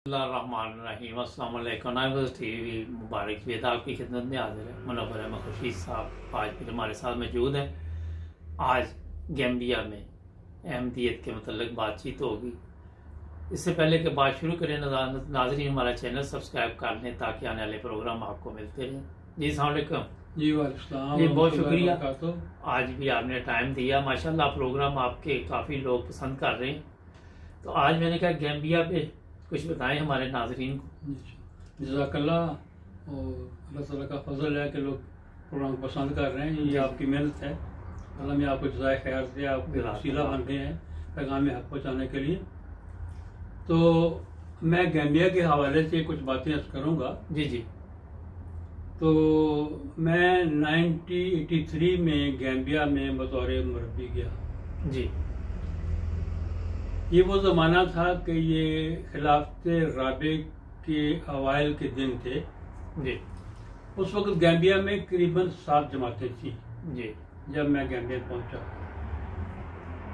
रहीम अस्सलाम वालेकुम। Neighbours TV मुबारक वेद आपकी खिदमत में हाजिर है। मुनव्वर अहमद खुर्शीद साहब आज फिर हमारे साथ मौजूद हैं। आज गैम्बिया में अहमदियत के मतलब बातचीत होगी। इससे पहले कि बात शुरू करें, नाज़रीन हमारा चैनल सब्सक्राइब कर लें ताकि आने वाले प्रोग्राम आपको मिलते रहें। जी अस्सलाम वालेकुम। जी वालेकुम। जी बहुत शुक्रिया, आज भी आपने टाइम दिया। माशाल्लाह प्रोग्राम आपके काफ़ी लोग पसंद कर रहे हैं। तो आज मैंने कहा गैम्बिया पे कुछ बताएं हमारे नाजरीन को। जज़ाकल्लाह। और अल्लाह ताला का फजल है कि लोग प्रोग्राम पसंद कर रहे हैं। ये आपकी मेहनत है। अल्लाह में आपको जज़ाए खैर से आपके वसीला बन रहे हैं पैगाम हक पहुँचाने के लिए। तो मैं गैम्बिया के हवाले से कुछ बातें अर्ज करूँगा। जी जी। तो मैं 1983 में गैम्बिया में बतौर मुरब्बी गया। जी। ये वो ज़माना था कि ये खिलाफत राबे के अवाइल के दिन थे। जी। उस वक्त गैम्बिया में करीबन 7 जमातें थी। जी। जब मैं गैम्बिया पहुंचा,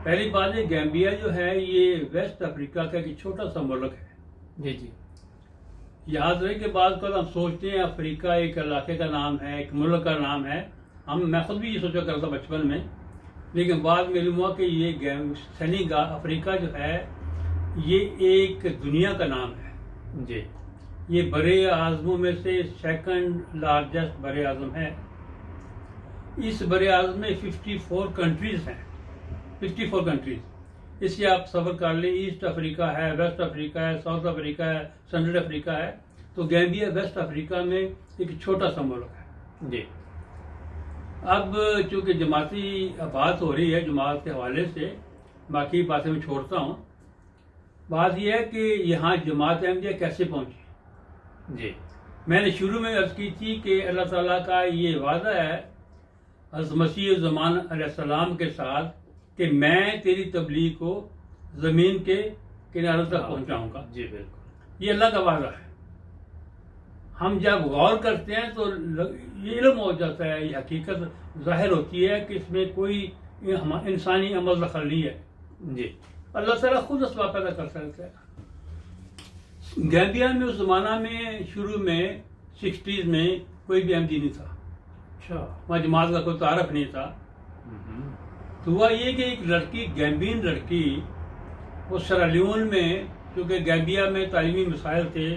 पहली बात है गैम्बिया जो है ये वेस्ट अफ्रीका का एक छोटा सा मुल्क है। जी जी। याद रहे कि बाद हम सोचते हैं अफ्रीका एक इलाके का नाम है, एक मुल्क का नाम है। मैं खुद भी ये सोचा करता बचपन में, लेकिन बाद में मालूम हुआ कि ये सेनेगल अफ्रीका जो है ये एक दुनिया का नाम है। जी। ये बड़े आज़मों में से सेकंड लार्जेस्ट बड़े आज़म है। इस बड़े आज़म में 54 कंट्रीज हैं। 54 कंट्रीज। इससे आप सफ़र कर लें, ईस्ट अफ्रीका है, वेस्ट अफ्रीका है, साउथ अफ्रीका है, सेंट्रल अफ्रीका है। तो गैम्बिया वेस्ट अफ्रीका में एक छोटा सा मुल्क है। जी। अब चूंकि जमाती बात हो रही है जमात के हवाले से, बाकी बातें मैं छोड़ता हूँ। बात यह है कि यहाँ जमात अहमदिया कैसे पहुंची। जी। मैंने शुरू में अर्ज की थी कि अल्लाह ताला का ये वादा है हज़रत मसीह ज़मान अलैहिस्सलाम के साथ कि मैं तेरी तबलीग को ज़मीन के किनारों तक पहुँचाऊँगा। जी बिल्कुल, ये अल्लाह का वादा है। हम जब गौर करते हैं तो ये इल्म हो जाता है, ये हकीकत जाहिर होती है कि इसमें कोई इंसानी अमल दखल नहीं है। जी। अल्लाह ताला खुद असबाब पैदा कर सकता है। गैम्बिया में उस जमाना में शुरू में 60s में कोई भी अहमदी नहीं था। अच्छा। वहाँ जमात का कोई तारफ नहीं था। तो हुआ ये कि एक लड़की, गैम्बियन लड़की, वो सरालियोन में, क्योंकि गैम्बिया में तालीमी मसाइल थे,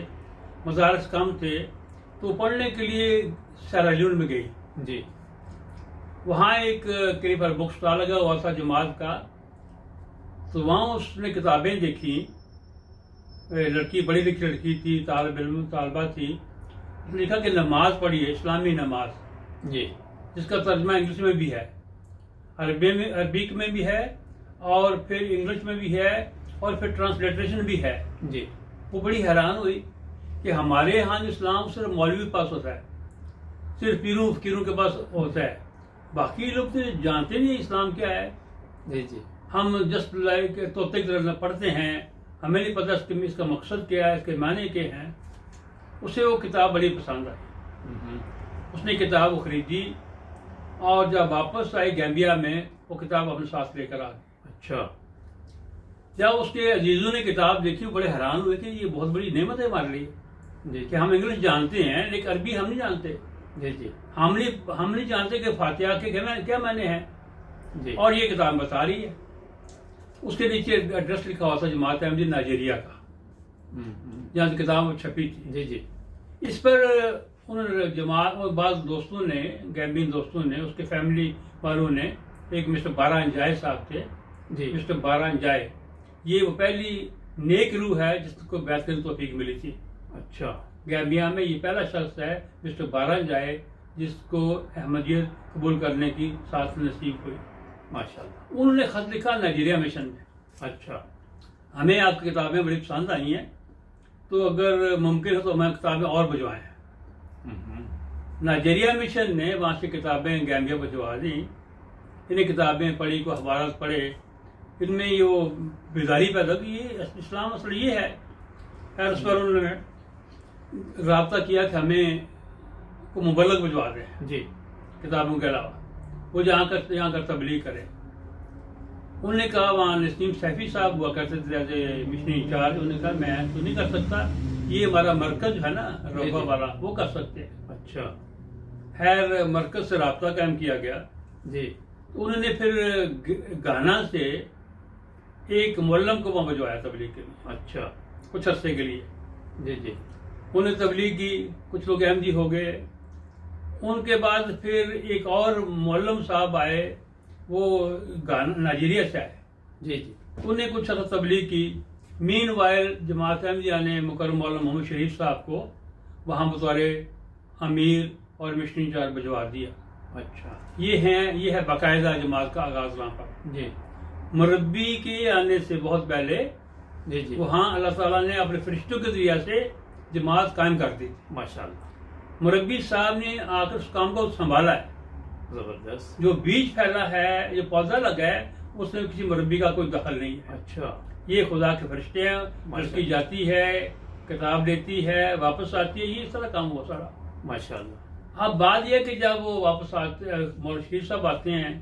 मदारस कम थे, तो पढ़ने के लिए सरालियोन में गई। जी। वहाँ एक करीब बुक स्टॉल लगा हुआ था जमात का। तो वहाँ उसने किताबें देखी। लड़की बड़ी लिखी लड़की थी, तालबा थी। उसने लिखा कि नमाज पढ़िए, इस्लामी नमाज। जी। जिसका तर्जमा इंग्लिश में भी है, अरबिक में भी है, और फिर इंग्लिश में भी है, और फिर ट्रांसलेटरेशन भी है। जी। वो बड़ी हैरान हुई कि हमारे यहाँ इस्लाम सिर्फ मौलवी के पास होता है, सिर्फ पीरों फकीरों के पास होता है। बाकी लोग तो जानते नहीं इस्लाम क्या है। जी जी। हम जस्ट लाइक तोते की तरह पढ़ते हैं, हमें नहीं पता इसका मकसद क्या है, इसके माने क्या हैं। उसे वो किताब बड़ी पसंद आई। उसने किताब वो खरीदी, और जब वापस आई गैम्बिया में वो किताब अपने साथ लेकर आ गई। अच्छा। जब उसके अजीजों ने किताब देखी, बड़े हैरान हुए कि ये बहुत बड़ी नेमत है हमारे लिए। जी। कि हम इंग्लिश जानते हैं लेकिन अरबी हम नहीं जानते। जी जी। हम नहीं जानते कि फातिहा के क्या माने हैं। जी। और ये किताब बता रही है। उसके नीचे एड्रेस लिखा हुआ था जमात अहमदी नाइजीरिया का, जहाँ से किताब छपी थी। जी जी। इस पर उन्होंने जमात और बाद दोस्तों ने, गैम्बियन दोस्तों ने, उसके फैमिली वालों ने, एक मिस्टर बारांजाए साहब थे। जी। मिस्टर बारांजाए, ये वो पहली नेक रूह है जिसको बैत करने की तौफीक मिली थी। अच्छा। गैम्बिया में ये पहला शख्स है मिस्टर बारांजाए जिसको अहमदियत कबूल करने की साथ नसीब हुई। माशाल्लाह। उन्होंने खत लिखा नाइजीरिया मिशन में। अच्छा। हमें आपकी किताबें बड़ी पसंद आई हैं, तो अगर मुमकिन हो तो हमें किताबें और भिजवाएं। नाइजीरिया मिशन ने वहाँ से किताबें गैम्बिया भिजवा दी। इन्हें किताबें पढ़ी, को अखबार पढ़े, इनमें ये बेदारी पैदा की इस्लाम असल ये है। खैर उस पर उन्होंने रब्ता किया कि हमें को मुबल्लग भिजवा दें। जी। किताबों के अलावा वो जहाँ कर तबलीग करें। उन्होंने कहा वहाँ नसीम सैफी साहब हुआ करते थे जैसे मिशन इंचार्ज। उन्होंने कहा मैं तो नहीं कर सकता, ये हमारा मरकज है ना रफा वाला, वो कर सकते हैं। अच्छा। खैर मरकज से रब्ता कायम किया गया जी। उन्होंने फिर घाना से एक मुअल्लम को वहाँ भिजवाया तबलीग के लिए। अच्छा। कुछ अरसे के लिए जी जी। उन्हें तबलीग की, कुछ लोग अहमदी हो गए। उनके बाद फिर एक और मुअल्लम साहब आए, वो नाइजीरिया से आए। जी जी। उन्हें कुछ अर्सा तबलीग की। मीन वाइल जमात अहमदिया ने मुकर्रम मौलाना मोहम्मद शरीफ साहब को वहाँ बतौर अमीर और मिशन इंचार्ज भिजवा दिया। अच्छा। ये है बाकायदा जमात का आगाज वहाँ पर। जी। मुरब्बी के आने से बहुत पहले जी जी। वहाँ अल्लाह ताला ने अपने फरिश्तों के जरिया से जमात कायम कर दी। माशाल्लाह। मुरब्बी साहब ने आकर उस काम को संभाला है। जबरदस्त। जो बीज फैला है, जो पौधा लगा है, उसमें किसी मुरब्बी का कोई दखल नहीं है। अच्छा। ये खुदा के फरिश्ते हैं, जिसकी जाती है, किताब देती है, वापस आती है, ये सारा काम हुआ सारा। माशाल्लाह। अब बात यह कि जब वो वापस आते, मौलाना शरीफ साहब आते हैं,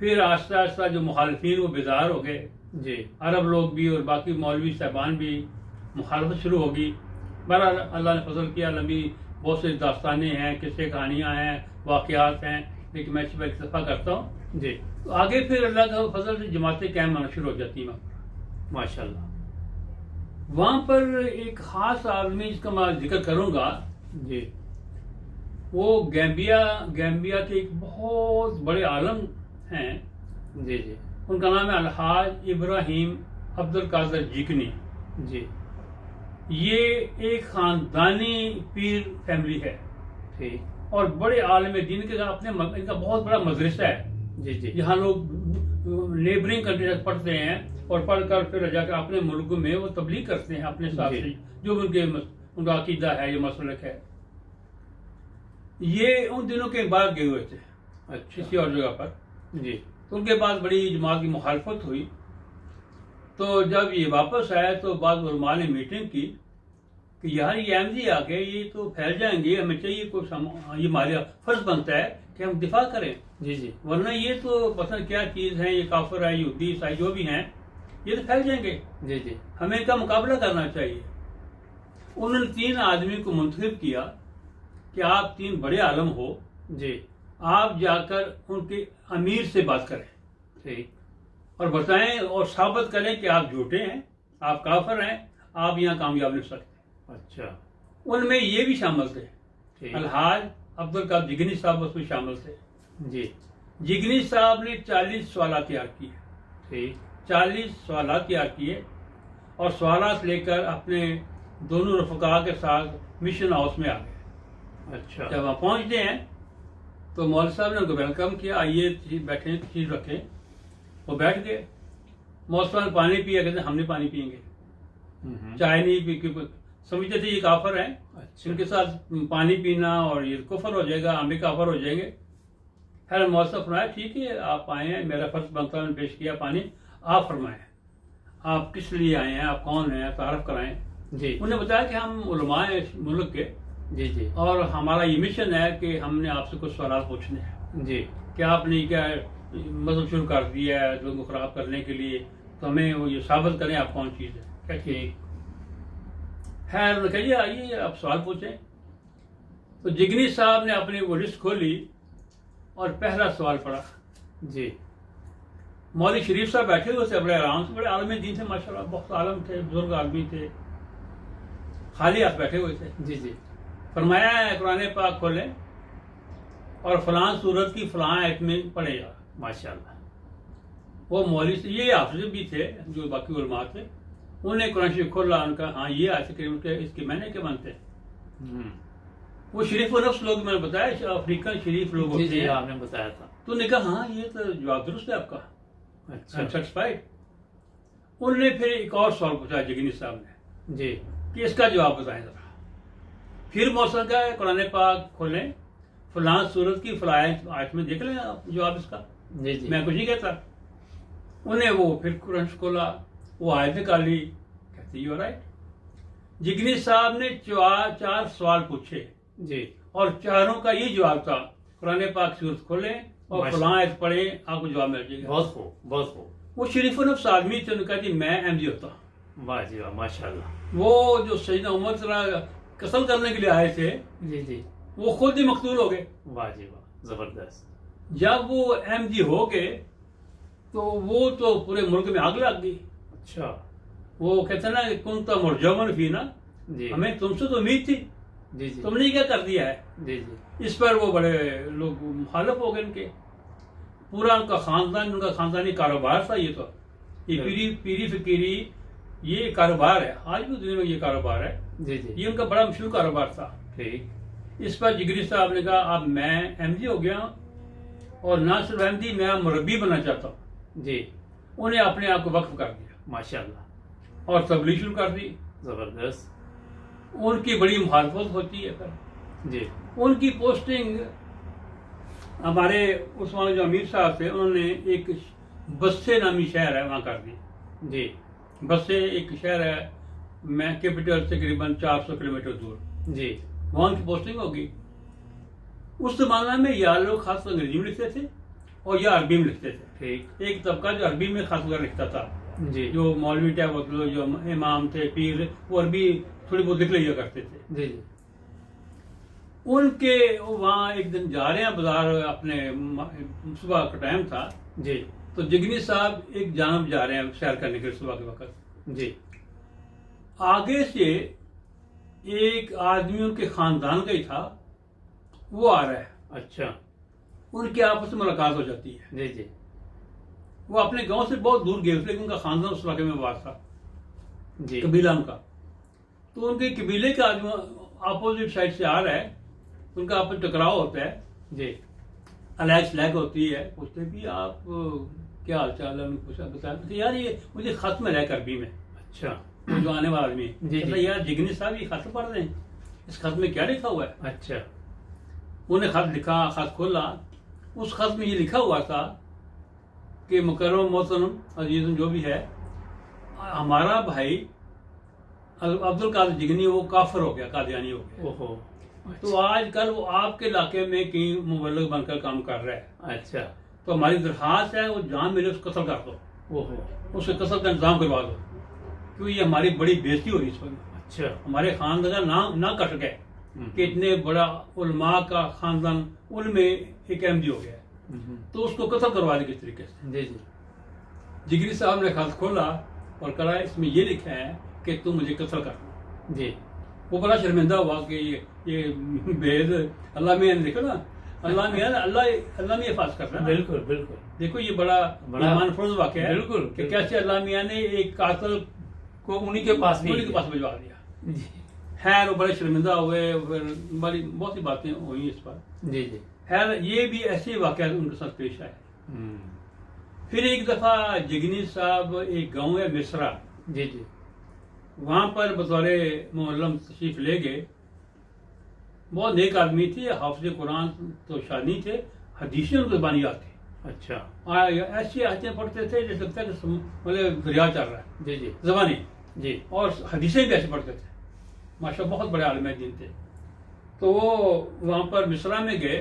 फिर आहिस्ता आहिस्ता जो मुखालफिन वो बेजार हो गए। जी। अरब लोग भी और बाकी मौलवी साहबान भी, मुखालफत शुरू होगी। बहरहाल अल्लाह ने फजल किया, लंबी बहुत सी दास्तानें हैं, किस्से कहानियाँ हैं, वाक़यात हैं, लेकिन मैं इस पर इक्तफा करता हूँ। जी। तो आगे फिर अल्लाह का फजल से जमातें कायम होना शुरू हो जाती हैं। माशाल्लाह। वहाँ पर एक खास आदमी जिसका मैं जिक्र करूँगा, जी। वो गैम्बिया के एक बहुत बड़े आलम हैं। जी जी। उनका नाम है अलहाज इब्राहिम अब्दुल कादर जिकनी। जी। ये एक खानदानी पीर फैमिली है ठीक। और बड़े आलम दीन के अपने इनका बहुत बड़ा मदरसा है। जी जी। यहाँ लोग नेबरिंग कंट्री से पढ़ते हैं और पढ़कर फिर जाकर अपने मुल्क में वो तबलीग करते हैं अपने हिसाब जी। से, जो उनका अकीदा है, ये मसलक है। ये उन दिनों के बाद गए हुए थे अच्छा। किसी और जगह पर। जी। तो उनके बाद बड़ी जमात की मुखालफत हुई। तो जब ये वापस आए तो बाद उलमा ने मीटिंग की कि यार ये अहमदी आ गए, ये तो फैल जाएंगे, हमें चाहिए कुछ, ये हमारा फर्ज बनता है कि हम दिफा करें, जी जी। वरना ये तो पता नहीं क्या चीज है, ये काफिर है, यहूदी ईसाई जो भी हैं, ये तो फैल जाएंगे, जी जी। हमें इनका मुकाबला करना चाहिए। उन्होंने 3 आदमी को मुंतखब किया कि आप 3 बड़े आलम हो, जी। आप जाकर उनके अमीर से बात करें ठीक। और बताएं और साबित करें कि आप झूठे हैं, आप काफिर हैं, आप यहाँ कामयाब नहीं हो सकते। अच्छा। उनमें ये भी शामिल थे, ठीक। अलहाज अब्दुल कादर जिगनी साहब उसमें शामिल थे। जी। जिगनी साहब ने 40 सवाल तैयार किए। ठीक। 40 सवाल तैयार किए और सवाल लेकर अपने दोनों रफका के साथ मिशन हाउस में आ गए। अच्छा। जब वहाँ पहुँचते हैं तो मौलवी साहब ने उनको वेलकम किया, आइए बैठे, चीज रखें। वो बैठ गए। मौलवी साहब ने पानी पिया, कहते हम नहीं पानी पियेंगे, चाय नहीं पी, क्योंकि समझते थे ये काफर हैं, अच्छा। इनके साथ पानी पीना और ये कुफर हो जाएगा, हम भी काफर हो जाएंगे। खैर मौलवी साहब फरमाया ठीक है आप आए हैं, मेरा फर्ज बनता है, पेश किया पानी, आप फरमाएं आप किस लिए आए हैं, आप कौन हैं, तारफ कराएं। जी। उन्होंने बताया कि हम उलमा हैं इस मुल्क के जी जी। और हमारा ये मिशन है कि हमने आपसे कुछ सवाल पूछने हैं जी। कि आपने क्या मतलब शुरू कर दिया है लोगों को खराब करने के लिए, तो हमें वो ये साबित करें आप कौन चीज़ है। क्या ठीक। खैर उन्होंने कहिए आइए आप सवाल पूछें। तो जिगनी साहब ने अपनी वो लिस्ट खोली और पहला सवाल पढ़ा। जी। मौलवी शरीफ साहब बैठे हुए थे बड़े आराम से, बड़े आलम दीन थे माशाल्लाह, बहुत आलम थे, बुजुर्ग आदमी थे, खाली हाथ बैठे हुए थे। जी जी। फरमाया है कुरान पाक खोलें और फलां सूरत की फलां आयत में पढ़े जा। माशाल्लाह। वो मौलवी से ये हाफिज भी थे जो बाकी उलमा थे, उन्हें कुरान शरीफ खोला, उनका हाँ ये आयत करीम के इसके मैंने क्या बनते हैं। वो शरीफ नफ्स लोग मैंने बताया अफ्रीकन शरीफ लोग जी होते जी हैं। आपने बताया था। तो उन्होंने कहा हाँ ये तो जवाब दुरुस्त है आपका, अच्छा। सेटिस्फाइड। उन्होंने फिर एक और सवाल पूछा जिगनी साहब ने जी। कि इसका जवाब बताएं जरा। फिर मौसम का कुरान पाक खोलें, फलां सूरत की फलां आयत में देख लें आप जवाब इसका, जी जी। मैं कुछ नहीं कहता। उन्हें वो फिर कुरान खोला, वो आयत निकाली, कहते यू राइट। जिगनी साहब ने 4 सवाल पूछे जी। और चारों का ये जवाब था कुरान पाक सूरत खोलें और फलां आयत पढ़े, आपको जवाब मिल जाएगा। बहुत खूब बहुत खूब। वो शरीफ नफ्स आदमी थे, उन्होंने कहा जी मैं एमडी होता हूँ। वाह जी वाह, माशाल्लाह। वो जो सैयदना उमर तरह कत्ल करने के लिए आए थे, जी जी। वो खुद ही मकतूल हो गए। वाह जी वाह, जबरदस्त। जब वो एमडी हो गए तो वो तो पूरे मुल्क में आग लग गई। अच्छा। वो कहते हैं ना कि कुन तो मुरजमन भी ना, जी हमें तुमसे तो उम्मीद थी, जी जी तुमने क्या कर दिया है। जी जी। इस पर वो बड़े लोग मुखालिफ हो गए इनके। पूरा उनका खानदान, उनका खानदानी कारोबार था ये तो, ये पीरी फकीरी ये कारोबार है, आज भी दुनिया में ये कारोबार है। जी जी। ये उनका बड़ा मशहूर कारोबार था। ठीक। इस पर जिगरी साहब ने कहा अब मैं एमडी हो गया और ना सिर्फ एमडी, मैं मुरब्बी बनना चाहता हूँ। जी। उन्हें अपने आप को वक्फ कर दिया माशाल्लाह। और तबलीग शुरू कर दी। जबरदस्त। उनकी बड़ी मुखालफत होती है फिर। जी उनकी पोस्टिंग, हमारे उस वक्त जो अमीर साहब थे उन्होंने एक बस्से नामी शहर है वहाँ कर दी। जी बस्से एक शहर है, मैं कैपिटल से करीबन 400 किलोमीटर दूर, जी। वहाँ की पोस्टिंग होगी। उस जमाने में या लोग खास अंग्रेजी में लिखते थे और या अरबी में लिखते थे। ठीक। एक तबका जो अरबी में खास कर लिखता था, जी जो मौलवी टाइप होते थे, जो इमाम थे, पीर, वो अरबी थोड़ी बहुत लिख लिया करते थे। जी जी। उनके वहाँ एक दिन जा रहे हैं बाजार, अपने सुबह का टाइम था, जी तो जिगनी साहब एक जानब जा रहे हैं सैर करने के लिए सुबह के वक्त। जी। आगे से एक आदमी उनके खानदान का ही था, वो आ रहा है। अच्छा। उनकी आपस में मुलाकात हो जाती है। जी जी। वो अपने गांव से बहुत दूर गए, लेकिन उनका खानदान उस इलाके में वास था, जी। कबीला उनका। तो उनके कबीले का आदमी अपोजिट साइड से आ रहा है, उनका आपस टकराव होता है, जी। अलैग स्लैग होती है। पूछते भी आप क्या हाल चाल है, उन्होंने पूछा, बताया तो यार ये मुझे खत में है अरबी में। अच्छा। वो जो आने वाला आदमी जी, कहता जी। यार जिगनी साहब ये खत पढ़ रहे हैं, इस खत में क्या लिखा हुआ है। अच्छा। उन्हें खत लिखा, खत खोला, उस खत में ये लिखा हुआ था कि मुकर्रम मोहतरम अजीज़ जो भी है, हमारा भाई अब्दुल कादिर जिगनी वो काफिर हो गया, कादियानी हो गया। ओहो। तो आजकल वो आपके इलाके में कहीं मुबल्लिग बनकर काम कर रहा है। अच्छा। तो हमारी दरखास्त है वो जहाँ मिले उसको कत्ल कर दो, ओहो। उसके कत्ल का इंतजाम करवा दो, क्योंकि ये हमारी बड़ी बेइज्जती हो रही है इस वक्त। अच्छा। हमारे खानदान का नाम ना कट गए कि इतने बड़ा उलमा का खानदान, उनमें एक एमडी हो गया है, तो उसको कत्ल करवा दे किस तरीके से। जी जी। जिगरी साहब ने खत खोला और कहा इसमें ये लिखा है कि तुम मुझे कत्ल कर। जी। वो बड़ा शर्मिंदा हुआ कि ये भेद अल्लाह मियां ने लिखा ना, अल्लाह मियां ने हिफाज कर रहा है। बिल्कुल बिल्कुल। देखो ये बड़ा ईमान फरोज वाक़या है। बिल्कुल, कि बिल्कुल। कैसे अल्लाह मियां ने एक कातिल को उन्हीं के पास उन्हीं के पास भिजवा दिया। जी खैर वो बड़े शर्मिंदा हुए, फिर बड़ी बहुत सी बातें हुई इस पर। जी जी। खैर ये भी ऐसे वाक़या उनके साथ पेश आए। हम्म। फिर एक दफा जिगनी साहब एक गांव है मिसरा, जी जी। वहां पर बतौरे मुअल्लम तशरीफ ले गए। बहुत नेक आदमी थे, हाफिज कुरान तो शानी थे, हदीसें उनकी ज़बानी आती। अच्छा। ऐसी आयतें पढ़ते थे जैसे लगता है कि मतलब दरिया चल रहा है, जी जी ज़बानी, जी। और हदीसें भी ऐसे पढ़ते थे। माशाल्लाह बहुत बड़े आलिम दीन थे। तो वो वहाँ पर मिसरा में गए,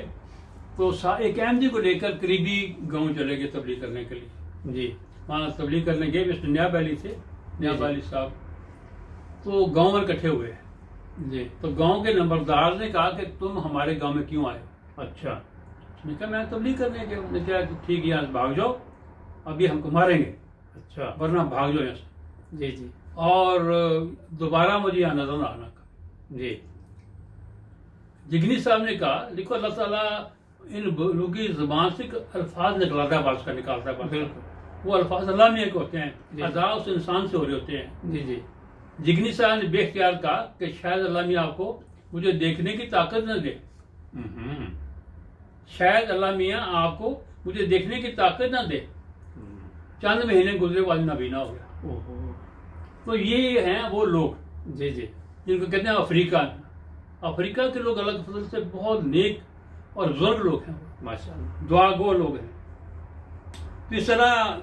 तो एक अहमदी को लेकर करीबी गांव चले गए तबलीग करने के लिए। जी। वहाँ तबलीग करने गए, मिस्टर न्याब अली थे, न्याब अली साहब। तो गांव में इकट्ठे हुए। जी। तो गांव के नंबरदार ने कहा कि तुम हमारे गांव में क्यों आए। अच्छा। उसने कहा मैं तबलीग करने गया। उसने कहा ठीक है, यहाँ से भाग जाओ, अभी हमको मारेंगे, अच्छा। वरना भाग जाओ यहाँ से, जी जी और दोबारा मुझे यहाँ नजर ना आना। जी। जिगनी साहब ने कहा लिखो अल्लाह ताला इन लोगों की जुबान से अल्फाज निकलाता है, बात का निकालता है। बिल्कुल। वो अल्फाज अल्लाह में के होते हैं, जी। अदा उस इंसान से हो रहे होते हैं। जी जी। जिगनी साहब ने बेख्तियार कहा कि शायद अल्लाह मियां आपको मुझे देखने की ताकत न दे, हम्म। शायद अल्लाह मियां आपको मुझे देखने की ताकत न दे। चंद महीने गुजरे वाली नबीना हो गया। ओहो। तो ये हैं वो लोग जी जी। जिनको कहते हैं अफ्रीका। अफ्रीका के लोग अल्लाह के फजल से बहुत नेक और बुजुर्ग लोग हैं, माशाल्लाह। दुआ गो लोग हैं। तो इस तरह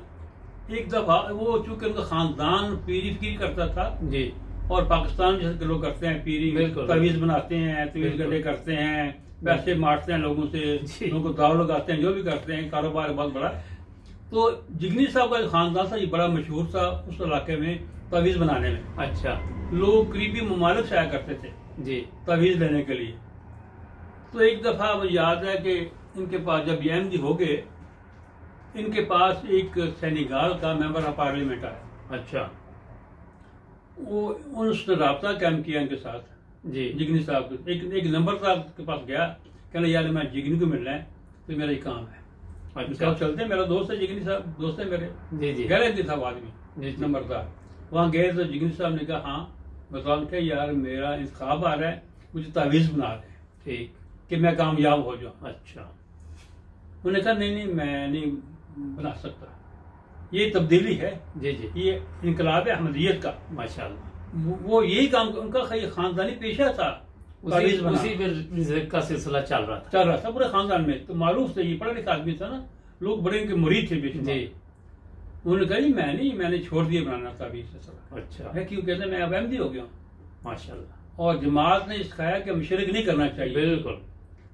एक दफा वो चूंकि उनका खानदान पीरी फिक्री करता था, जी। और पाकिस्तान जैसे के लोग करते हैं पीरी, बिल्कुल। तवीज बनाते हैं, तवीज बिल्कुल। गड्ढे करते हैं, पैसे मारते हैं लोगों से, जी। लोगों को दाव लगाते हैं, जो भी करते हैं, कारोबार बहुत बड़ा। तो जिगनी साहब का जो खानदान था ये बड़ा मशहूर था उस इलाके में तावीज़ बनाने में। अच्छा लोग करीबी ममालिक से आया करते थे जी। तावीज़ लेने के लिए। तो एक दफ़ा मुझे याद है कि इनके पास जब ये एमडी हो गए, इनके पास एक सेनेगाल का मेंबर ऑफ पार्लियामेंट आया। अच्छा वो उसने रब्ता कायम किया इनके साथ, जी जिगनी साहब को। एक नंबर साहब के पास गया, कहना यार मैं जिगनी को मिलना है, तो मेरा ये काम है। अच्छा चलते हैं, मेरा दोस्त है जिगनी साहब, दोस्त है मेरे। जी जी गैर था वो आदमी जी जी। नंबर साहब। वहाँ गए तो जिगनी साहब ने कहा हाँ बताओ क्या यार, मेरा इंतखाब आ रहा है, मुझे तावीज़ बना दे ठीक। कि मैं कामयाब हो जाऊँ। अच्छा उन्होंने कहा नहीं मैं नहीं बना सकता, ये तब्दीली है, जी जी ये इनकलाब है अहमदियत का। माशाल्लाह। वो यही काम, उनका खानदानी पेशा था तावीज़ बनाना। उसी फिर रिज़्क का सिलसिला चल रहा था। चल रहा था पूरे खानदान में। तो मारूफ थे, ये पढ़ा लिखा आदमी था ना, लोग बड़े इनके मुरीद थे बेशुमार। जी उन्होंने कहा जी मैंने छोड़ दिया बनाना तावीज़ से सब। अच्छा है क्यों? कहते मैं अब अहमदी हो गया हूँ माशाल्लाह। और जमात ने सिखाया कि मुशरिक नहीं करना चाहिए। बिल्कुल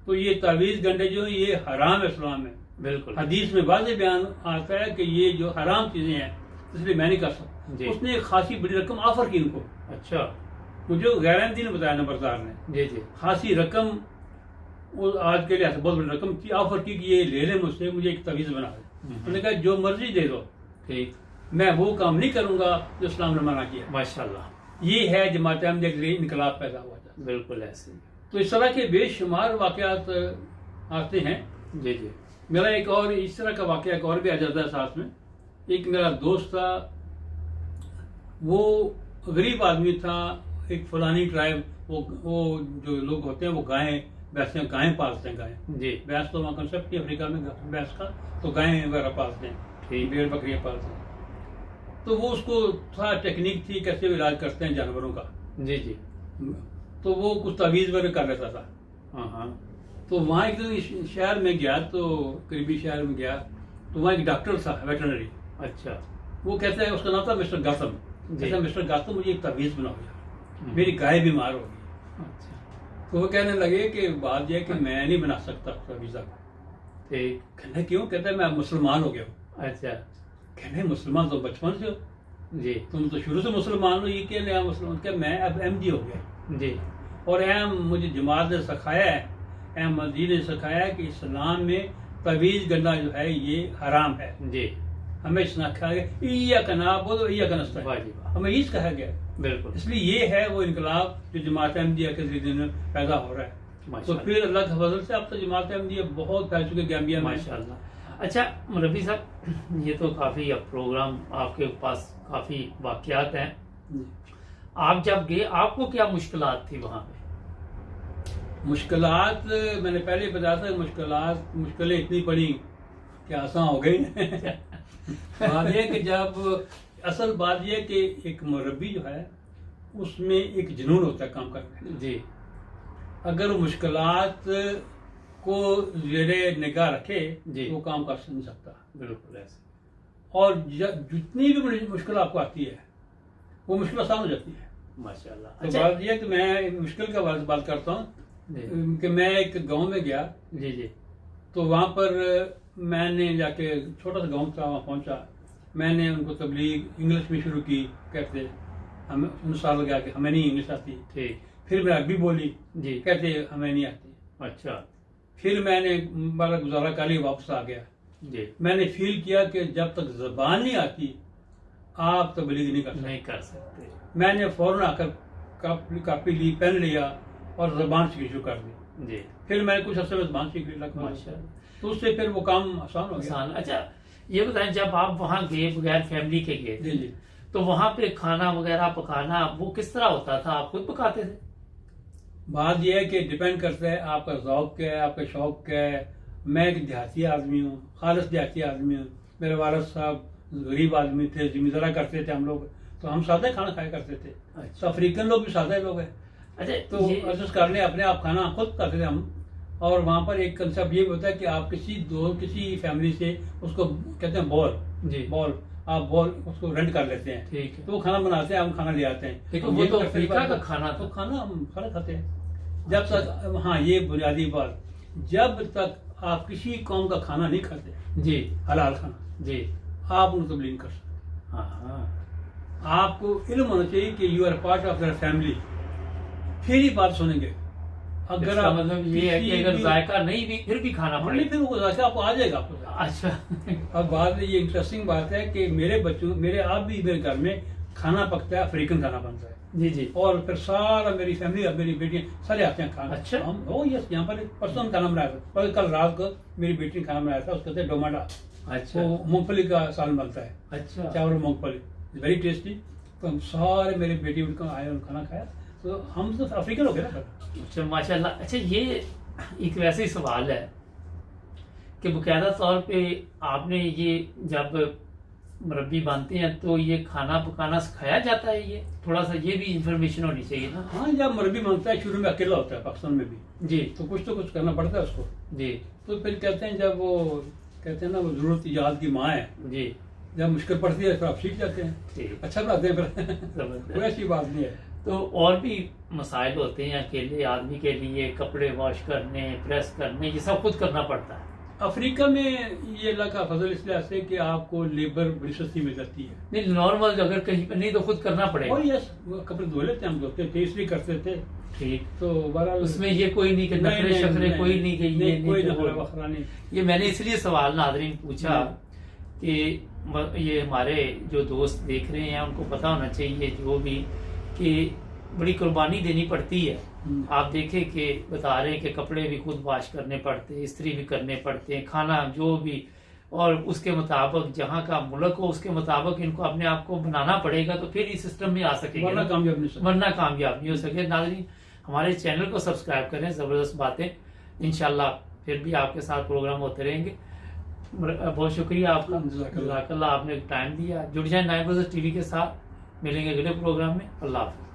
तो ये तावीज़ गंडे जो है ये हराम है इस्लाम में। बिल्कुल हदीस में वाज़ेह बयान आता है कि ये जो हराम चीजें हैं इसलिए मैं नहीं कर सकता। जी। उसने एक खासी बड़ी रकम ऑफर की इनको, अच्छा मुझे गैरंटी ने बताया नंबरदार ने। जी जी खासी रकम वो आज के लिए बहुत बड़ी रकम की ऑफर की कि ये ले ले मुझसे, मुझे एक तवीज़ बना दे। उन्होंने कहा जो मर्जी दे दो, ठीक। मैं वो काम नहीं करूंगा जो इस्लाम ने मना किया। माशाल्लाह। ये है जमात अहमदिया के लिए इनकलाब पैदा हुआ था। बिल्कुल ऐसे। तो इस तरह के बेशुमार वाकयात आते हैं। जी जी मेरा एक और इस तरह का वाकया एक और भी आ जाता है साथ में। एक मेरा दोस्त था, वो गरीब आदमी था, एक फलानी ट्राइब, वो जो लोग होते हैं वो गायें पालते हैं। गायें जी भैंस तो वहाँ कंसेप्ट ही अफ्रीका में भैंस का, तो गायें वगैरह पालते हैं, ठीक। भेड़ बकरियां पालते हैं। तो वो उसको थोड़ा टेक्निक थी कैसे वो इलाज करते हैं जानवरों का। जी जी तो वो कुछ तवीज़ वगैरह कर लेता था। हाँ हाँ तो वहाँ एक दिन शहर में गया, तो करीबी शहर में गया, तो वहाँ एक डॉक्टर था वेटरनरी। अच्छा वो कहता है, उसका नाम था मिस्टर गौतम। जी। कहता मिस्टर गौतम मुझे एक तवीज़ बनाओ यार, मेरी गाय बीमार हो गई। अच्छा तो वो कहने लगे कि बात यह है कि मैं नहीं बना सकता तवीज़ को। ठीक। कहना क्यों? कहता है मैं मुसलमान हो गया हूँ। अच्छा कहने मुसलमान तो बचपन से हो, जी तुम तो शुरू से मुसलमान हो, ये क्या नया मुसलमान? क्या मैं अब एमडी हो गया। जी और अहम मुझे जमात ने सिखाया है, अहमदी ने सिखाया है कि इस्लाम में तवीज़ गंना जो है ये हराम है। जी हमें सिखाया गया इय्या का ना बोलो इय्या का नस्ता, वाह जी वाह। हमें ये कहा गया। बिल्कुल इसलिए ये है वो इनकलाब जो जमात अहमदिया के जरिए में पैदा हो रहा है। तो माशाल्लाह। फिर अल्लाह के फजल से अब तो जमात अहमदिया बहुत फैल चुके गैम्बिया में। माशाल्लाह। अच्छा रफी साहब, ये तो काफ़ी अब प्रोग्राम आपके पास काफ़ी वाकयात हैं। जी। आप जब गए आपको क्या मुश्किलात थी वहाँ पे? मुश्किलात मैंने पहले बताया था, मुश्किलें इतनी पड़ी कि आसान हो गई। बात यह कि जब असल बात यह कि एक मुरब्बी जो है उसमें एक जुनून होता है काम करने का। जी अगर वो मुश्किलात को ज़ेरे निगाह रखे जी। तो वो काम कर नहीं सकता। बिल्कुल ऐसे। और जितनी भी मुश्किल आपको आती है वो मुश्किल आसान हो जाती है। माशाल्लाह। तो अच्छा बात यह है कि मैं मुश्किल का बात करता हूँ जी कि मैं एक गांव में गया, जी जी तो वहाँ पर मैंने जाके, छोटा सा गांव था, वहाँ पहुँचा, मैंने उनको तबलीग इंग्लिश में शुरू की। कहते हमें 19 साल लगा कि हमें नहीं इंग्लिश आती। ठीक। फिर मैं अरबी बोली, जी कहते हमें नहीं आती। अच्छा फिर मैंने बड़ा गुजारा कर लिया, वापस आ गया। जी मैंने फील किया कि जब तक जबान नहीं आती आप तबलीग नहीं कर सकते। नहीं कर सकते। मैंने फौरन आकर कापी ली, पेन लिया और जबान सीखनी शुरू कर दी। जी फिर मैंने कुछ अर्से में जबान सीख ली लगभग, माशाल्लाह। तो उससे फिर वो काम आसान हो गया। आसान। अच्छा ये बताएं, जब आप वहाँ गए बगैर फैमिली के गए जी जी। तो वहाँ पे खाना वगैरह पकाना वो किस तरह होता था? आप खुद पकाते थे? बात यह है कि डिपेंड करता है आपका ज़ौक़ क्या है, आपका शौक़ क्या है। मैं एक देहाती आदमी हूँ, खालिस देहाती आदमी हूँ। मेरे वालिद साहब गरीब आदमी थे, जिम्मेदारा करते थे हम लोग, तो हम सादा खाना खाया करते थे। अच्छा। तो अफ्रीकन लोग भी सादा लोग हैं, अच्छा तो ये एडजस्ट कर लें, अपने आप खाना खुद करते थे हम। और वहाँ पर एक कंसेप्ट ये भी होता है कि आप किसी फैमिली से उसको कहते हैं बॉल, आप बॉल उसको रेंट कर लेते हैं, ठीक है। तो वो खाना बनाते हैं, हम खाना ले आते हैं। देखो वो तो अफ्रीका का खाना तो था। खाना हम खाना खाते हैं जब तक। हाँ ये बुनियादी बात, जब तक आप किसी कौम का खाना नहीं खाते, जी हलाल खाना, जी। आप उनको तब्लीग कर सकते हाँ हाँ। हैं। आपको इल्म होना चाहिए कि you are part of their family, फिर ही बात सुनेंगे। अगर इसका आप मतलब ये है कि किसी अगर भी- जायका नहीं भी फिर भी खाना नहीं, पड़ेगा। फिर वो जायका आपको आ जाएगा आपको। अच्छा। अब बात ये इंटरेस्टिंग बात है कि मेरे बच्चों, मेरे आप भी मेरे घर में खाना पकता है, अफ्रीकन खाना बनता है, जी जी। और फिर सारा मेरी फैमिली, अब मेरी बेटियां सारे आते हैं खाना। अच्छा। हम ओ यस, यहाँ पर परसों हम खाना बनाया था, और कल रात को मेरी बेटी ने खाना बनाया था, उसके कहते हैं डोमाटा, अच्छा वो मूंगफली का सालन बनता है, अच्छा। चावल मूंगफली, वेरी टेस्टी। तो हम सारे मेरे बेटी उनको आए और खाना खाया, तो हम तो अफ्रीकन हो गए ना। अच्छा माशाल्लाह। अच्छा ये एक वैसे ही सवाल है कि बकायदा तौर पे आपने ये जब मुरब्बी बनते हैं तो ये खाना पकाना सिखाया जाता है? ये थोड़ा सा ये भी इंफॉर्मेशन होनी चाहिए ना। हाँ, जब मुरब्बी बनता है शुरू में अकेला होता है पाकिस्तान में भी, जी तो कुछ करना पड़ता है उसको। जी तो फिर कहते हैं, जब वो कहते हैं ना, वो जरूरत याद की माँ है, जी। जब मुश्किल पड़ती है फिर आप सीख जाते हैं, ठीक। अच्छा बनाते हैं फिर। जबरदस्त। कोई ऐसी बात नहीं है। तो और भी मसाइल होते हैं अकेले आदमी के लिए, कपड़े वॉश करने, प्रेस करने, ये सब खुद करना पड़ता है। अफ्रीका में ये अल्लाह का फजल इसलिए ऐसे कि आपको लेबर बड़ी सस्ती मिल जाती है। नहीं नॉर्मल अगर कहीं पर नहीं तो खुद करना पड़ेगा। और यस, कपड़े धो लेते हैं, हम धोते थे, इसलिए करते थे। ठीक। तो बहरहाल उसमें ये कोई नहीं कि नखरे शखरे कोई नहीं कि ये कोई तो नखरा वो- वखरा नहीं। ये मैंने इसलिए सवाल नादरीन पूछा कि ये हमारे जो दोस्त देख रहे हैं उनको पता होना चाहिए जो भी कि बड़ी कुर्बानी देनी पड़ती है। आप देखें कि बता रहे हैं कि कपड़े भी खुद वॉश करने पड़ते हैं, इस्त्री भी करने पड़ते हैं, खाना जो भी, और उसके मुताबिक जहाँ का मुल्क हो उसके मुताबिक इनको अपने आप को बनाना पड़ेगा, तो फिर इस सिस्टम में आ सकेंगे वरना ना। कामयाब नहीं सकते। वरना कामयाब नहीं हो सके। नाज़रीन हमारे चैनल को सब्सक्राइब करें, ज़बरदस्त बातें इंशाल्लाह फिर भी आपके साथ प्रोग्राम होते रहेंगे। बहुत शुक्रिया आपका, जज़ाकल्लाह। जज़ाकल्लाह, आपने टाइम दिया। जुड़ जाए 9 टीवी के साथ, मिलेंगे अगले प्रोग्राम में। अल्लाह हाफ़िज़।